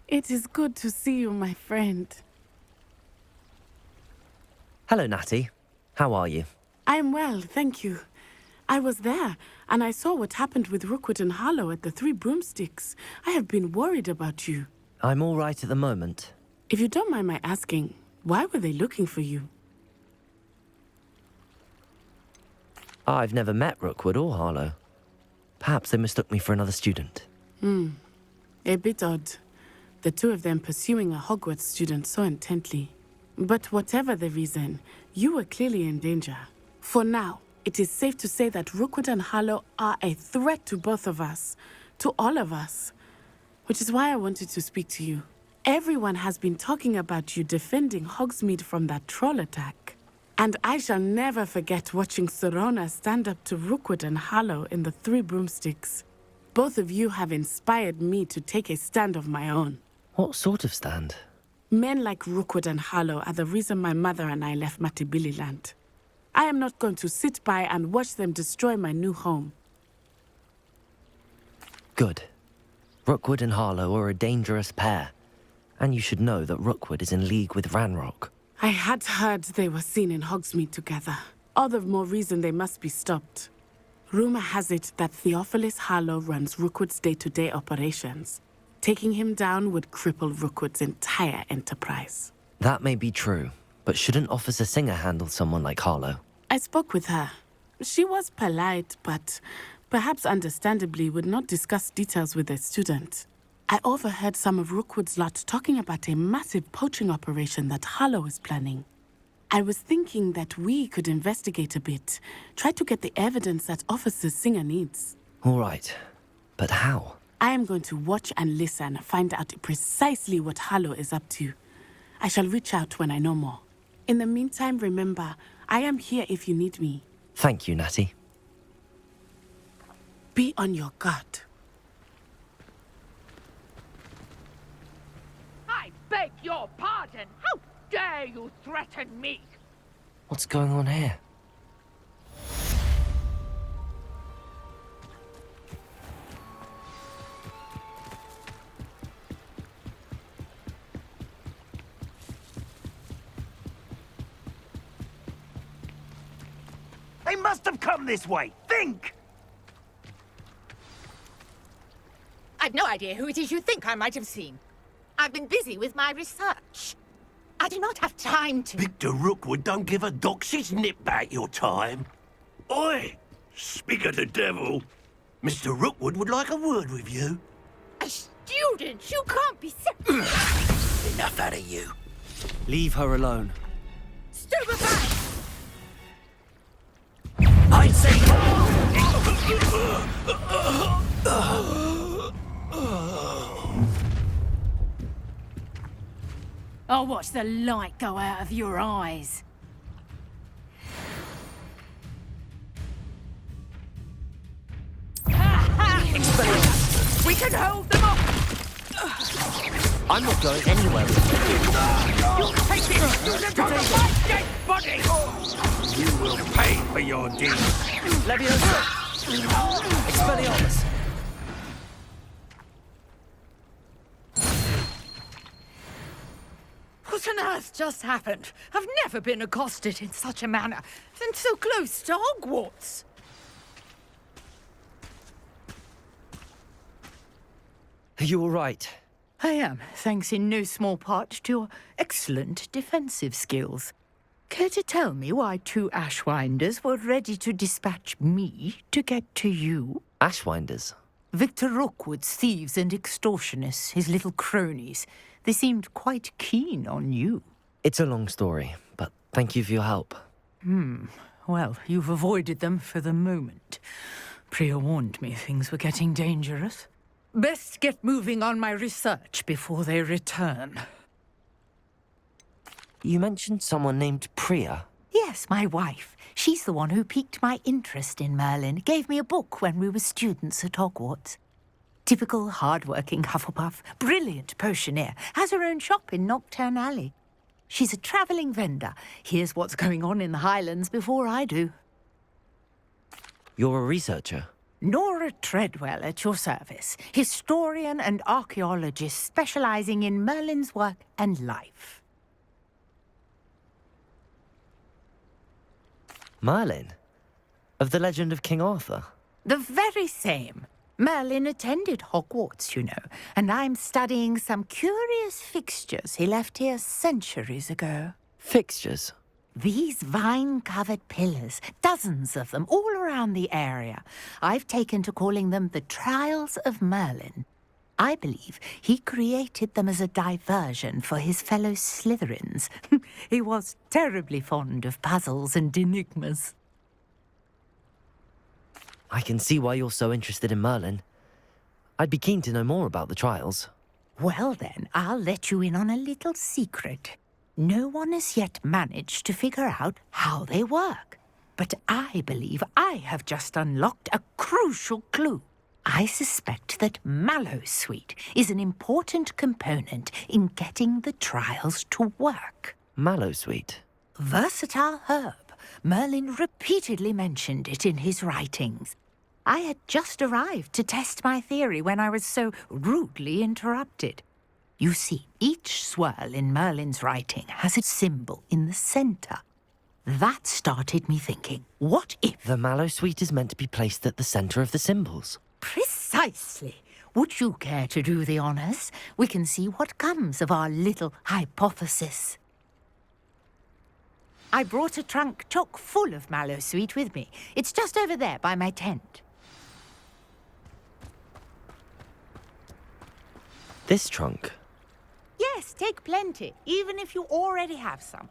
It is good to see you, my friend. Hello, Natty. How are you? I am well, thank you. I was there, and I saw what happened with Rookwood and Harlow at the Three Broomsticks. I have been worried about you. I'm all right at the moment. If you don't mind my asking, why were they looking for you? I've never met Rookwood or Harlow. Perhaps they mistook me for another student. A bit odd. The two of them pursuing a Hogwarts student so intently. But whatever the reason, you were clearly in danger. For now, it is safe to say that Rookwood and Harlow are a threat to both of us, to all of us. Which is why I wanted to speak to you. Everyone has been talking about you defending Hogsmeade from that troll attack. And I shall never forget watching Serona stand up to Rookwood and Harlow in the Three Broomsticks. Both of you have inspired me to take a stand of my own. What sort of stand? Men like Rookwood and Harlow are the reason my mother and I left Matabeleland. I am not going to sit by and watch them destroy my new home. Good. Rookwood and Harlow are a dangerous pair. And you should know that Rookwood is in league with Ranrock. I had heard they were seen in Hogsmeade together. All the more reason they must be stopped. Rumor has it that Theophilus Harlow runs Rookwood's day-to-day operations. Taking him down would cripple Rookwood's entire enterprise. That may be true, but shouldn't Officer Singer handle someone like Harlow? I spoke with her. She was polite, but perhaps understandably would not discuss details with a student. I overheard some of Rookwood's lot talking about a massive poaching operation that Harlow is planning. I was thinking that we could investigate a bit, try to get the evidence that Officer Singer needs. All right, but how? I am going to watch and listen, find out precisely what Harlow is up to. I shall reach out when I know more. In the meantime, remember, I am here if you need me. Thank you, Natty. Be on your guard. I beg your pardon! How dare you threaten me? What's going on here? They must have come this way. Think! I've no idea who it is you think I might have seen. I've been busy with my research. I do not have time to... Victor Rookwood don't give a doxy's nip back your time. Oi! Speak of the devil. Mr. Rookwood would like a word with you. A student? You can't be so... Enough out of you. Leave her alone. Stupefy! I'd say... I'll watch the light go out of your eyes. We can hold them off! I'm not going anywhere with You'll take this student on my dead body! You will pay for your deeds. you. Leviosa! Expelliarmus! What on earth just happened? I've never been accosted in such a manner, and so close to Hogwarts. Are you all right? I am, thanks in no small part to your excellent defensive skills. Care to tell me why two Ashwinders were ready to dispatch me to get to you? Ashwinders? Victor Rookwood's thieves and extortionists, his little cronies. They seemed quite keen on you. It's a long story, but thank you for your help. Well, you've avoided them for the moment. Priya warned me things were getting dangerous. Best get moving on my research before they return. You mentioned someone named Priya. Yes, my wife. She's the one who piqued my interest in Merlin. Gave me a book when we were students at Hogwarts. Typical hard-working Hufflepuff, brilliant potioneer, has her own shop in Knockturn Alley. She's a travelling vendor. Hears what's going on in the Highlands before I do. You're a researcher? Nora Treadwell at your service, historian and archaeologist specializing in Merlin's work and life. Merlin? Of the legend of King Arthur? The very same. Merlin attended Hogwarts, you know, and I'm studying some curious fixtures he left here centuries ago. Fixtures? These vine-covered pillars, dozens of them, all around the area. I've taken to calling them the Trials of Merlin. I believe he created them as a diversion for his fellow Slytherins. He was terribly fond of puzzles and enigmas. I can see why you're so interested in Merlin. I'd be keen to know more about the trials. Well then, I'll let you in on a little secret. No one has yet managed to figure out how they work. But I believe I have just unlocked a crucial clue. I suspect that Mallowsweet is an important component in getting the trials to work. Mallowsweet? Versatile herb. Merlin repeatedly mentioned it in his writings. I had just arrived to test my theory when I was so rudely interrupted. You see, each swirl in Merlin's writing has a symbol in the center. That started me thinking, what if... The Mallowsweet is meant to be placed at the center of the symbols. Precisely. Would you care to do the honors? We can see what comes of our little hypothesis. I brought a trunk chock full of Mallowsweet with me. It's just over there by my tent. This trunk? Yes, take plenty, even if you already have some.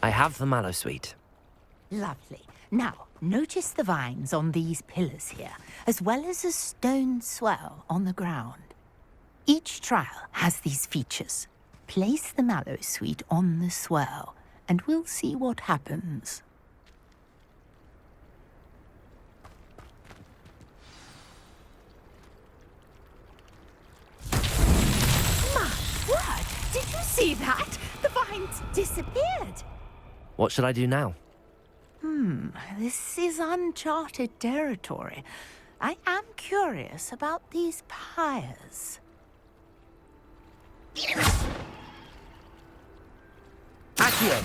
I have the Mallowsweet. Lovely. Now, notice the vines on these pillars here, as well as a stone swell on the ground. Each trial has these features. Place the Mallowsweet on the swirl, and we'll see what happens. My word! Did you see that? The vines disappeared. What should I do now? This is uncharted territory. I am curious about these pyres. Accio!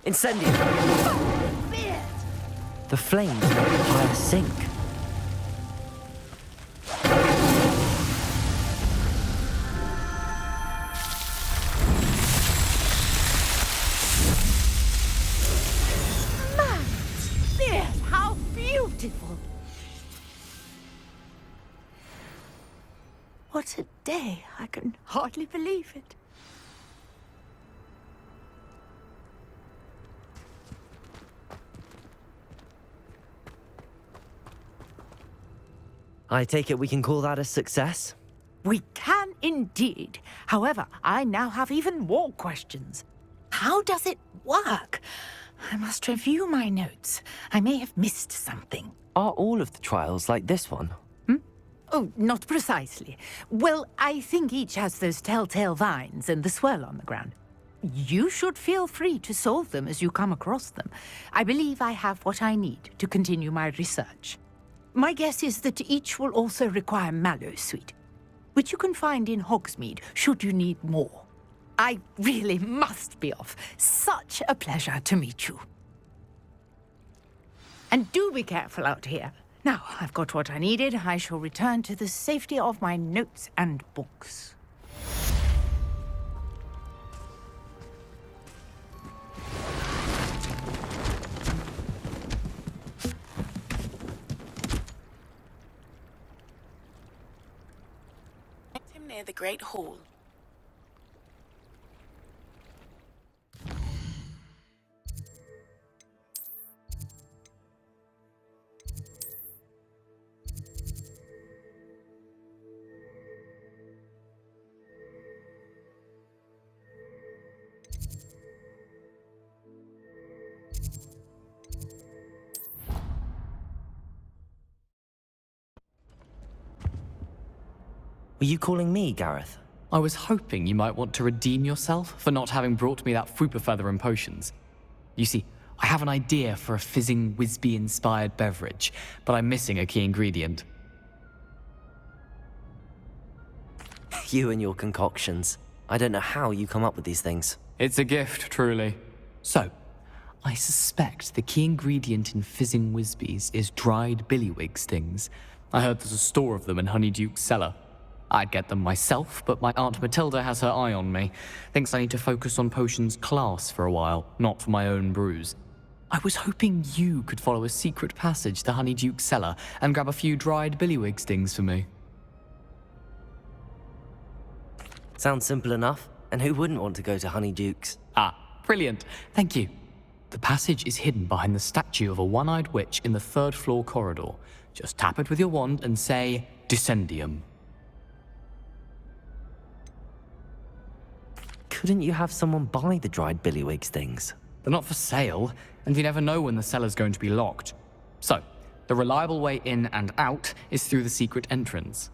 Incendio! The flames make the pyre sink. How beautiful! What a day! I can hardly believe it. I take it we can call that a success? We can indeed. However, I now have even more questions. How does it work? I must review my notes. I may have missed something. Are all of the trials like this one? Oh, not precisely. Well, I think each has those telltale vines and the swirl on the ground. You should feel free to solve them as you come across them. I believe I have what I need to continue my research. My guess is that each will also require Mallowsweet, which you can find in Hogsmeade should you need more. I really must be off. Such a pleasure to meet you. And do be careful out here. Now, I've got what I needed. I shall return to the safety of my notes and books. Met him near the Great Hall. Were you calling me, Gareth? I was hoping you might want to redeem yourself for not having brought me that Fupa feather and potions. You see, I have an idea for a fizzing Whizbee-inspired beverage, but I'm missing a key ingredient. You and your concoctions. I don't know how you come up with these things. It's a gift, truly. So, I suspect the key ingredient in fizzing Whizbees is dried billywig stings. I heard there's a store of them in Honeyduke's cellar. I'd get them myself, but my Aunt Matilda has her eye on me. Thinks I need to focus on potions class for a while, not for my own brews. I was hoping you could follow a secret passage to Honeyduke's cellar and grab a few dried billywig stings for me. Sounds simple enough. And who wouldn't want to go to Honeyduke's? Ah, brilliant. Thank you. The passage is hidden behind the statue of a one-eyed witch in the third-floor corridor. Just tap it with your wand and say, Descendium. Couldn't you have someone buy the dried billywig stings? They're not for sale, and you never know when the cellar's going to be locked. So, the reliable way in and out is through the secret entrance.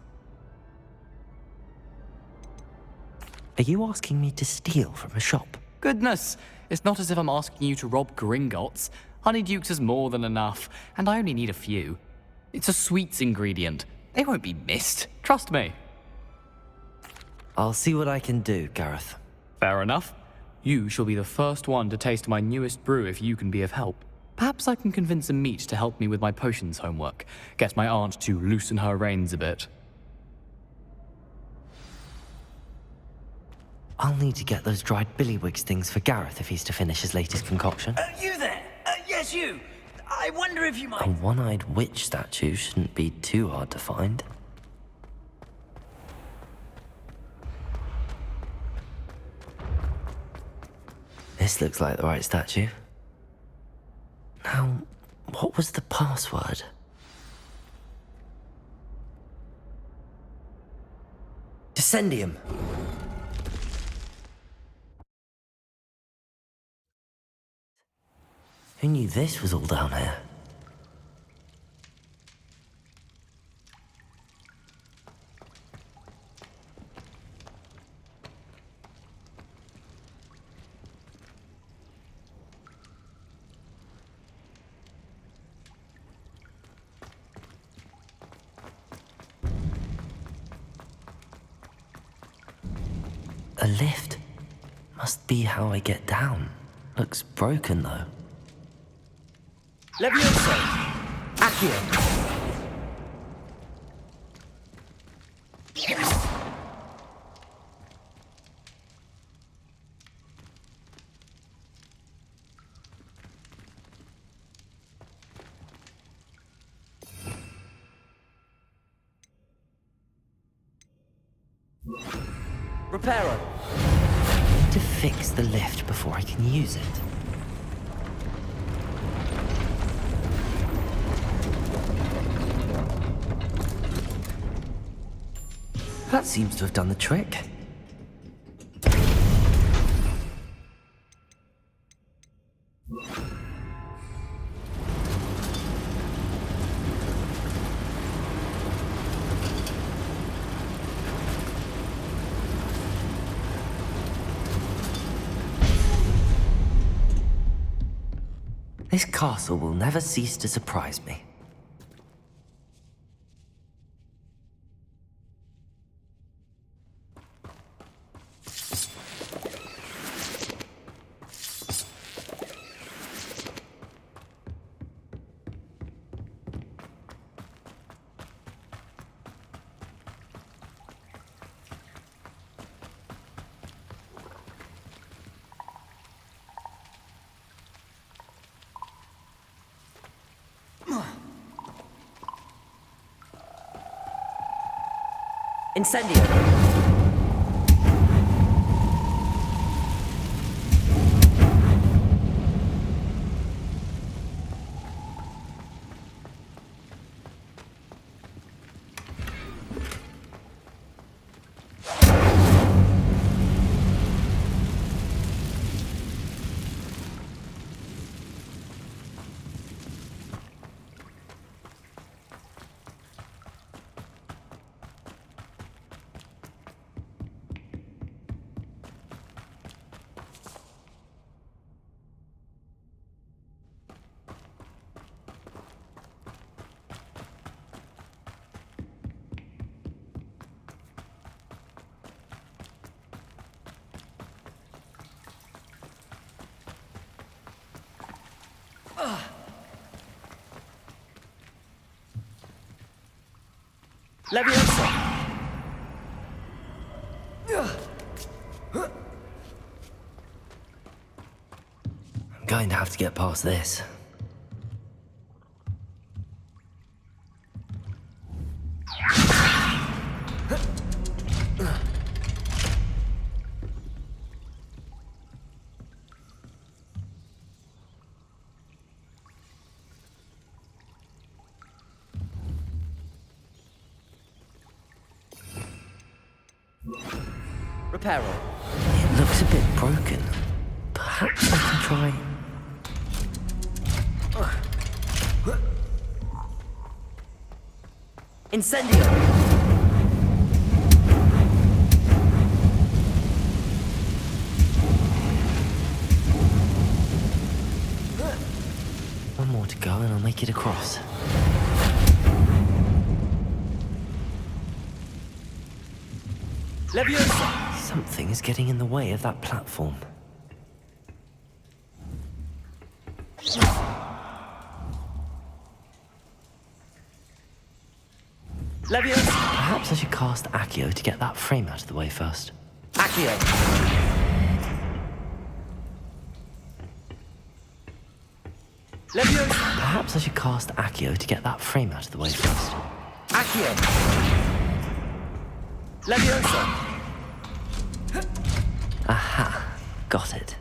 Are you asking me to steal from a shop? Goodness, it's not as if I'm asking you to rob Gringotts. Honeyduke's is more than enough, and I only need a few. It's a sweets ingredient. They won't be missed, trust me. I'll see what I can do, Gareth. Fair enough. You shall be the first one to taste my newest brew if you can be of help. Perhaps I can convince a meat to help me with my potions homework. Get my aunt to loosen her reins a bit. I'll need to get those dried billywig stings for Gareth if he's to finish his latest concoction. You there? Yes, you. I wonder if you might... A one-eyed witch statue shouldn't be too hard to find. This looks like the right statue. Now, what was the password? Descendium. Who knew this was all down here? A lift. Must be how I get down. Looks broken though. Levioso! Accio! Reparo! To fix the lift before I can use it. That seems to have done the trick. This castle will never cease to surprise me. Incendio! Leviosa! I'm going to have to get past this. Reparo. It looks a bit broken. Perhaps I can try... Incendio! One more to go and I'll make it across. Leviosa! Something is getting in the way of that platform. Leviosa! Perhaps I should cast Accio to get that frame out of the way first. Accio! Leviosa! Perhaps I should cast Accio to get that frame out of the way first. Accio! Leviosa! Aha, got it.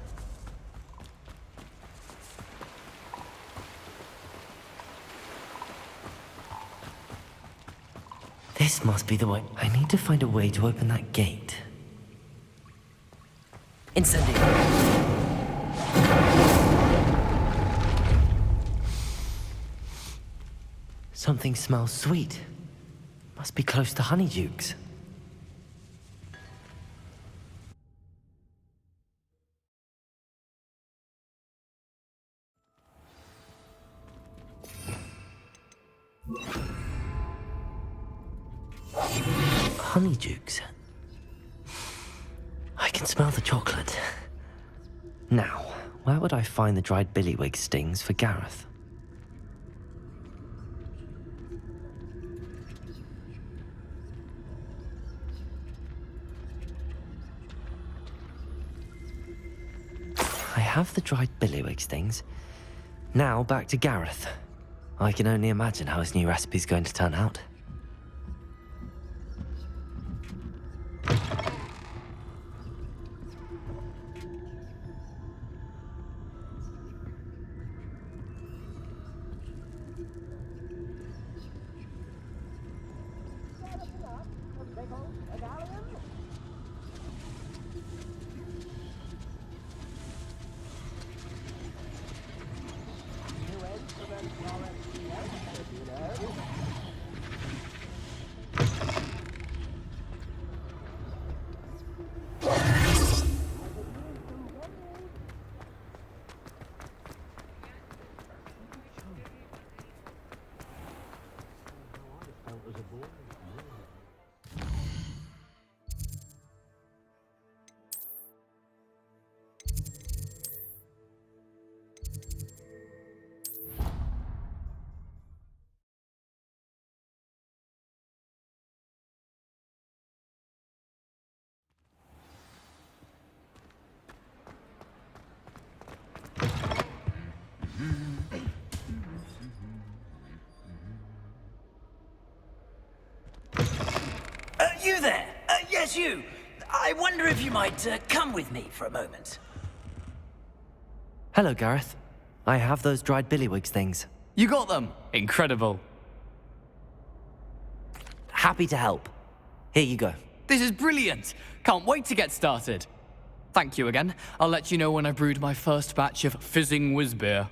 This must be the way. I need to find a way to open that gate. Incendio! Something smells sweet. Must be close to Honeydukes. Honeydukes. I can smell the chocolate. Now, where would I find the dried billywig stings for Gareth? I have the dried billywig stings. Now back to Gareth. I can only imagine how his new recipe's going to turn out. You there? Yes, you. I wonder if you might come with me for a moment. Hello, Gareth. I have those dried billywig things. You got them! Incredible. Happy to help. Here you go. This is brilliant! Can't wait to get started. Thank you again. I'll let you know when I've brewed my first batch of fizzing whiz beer.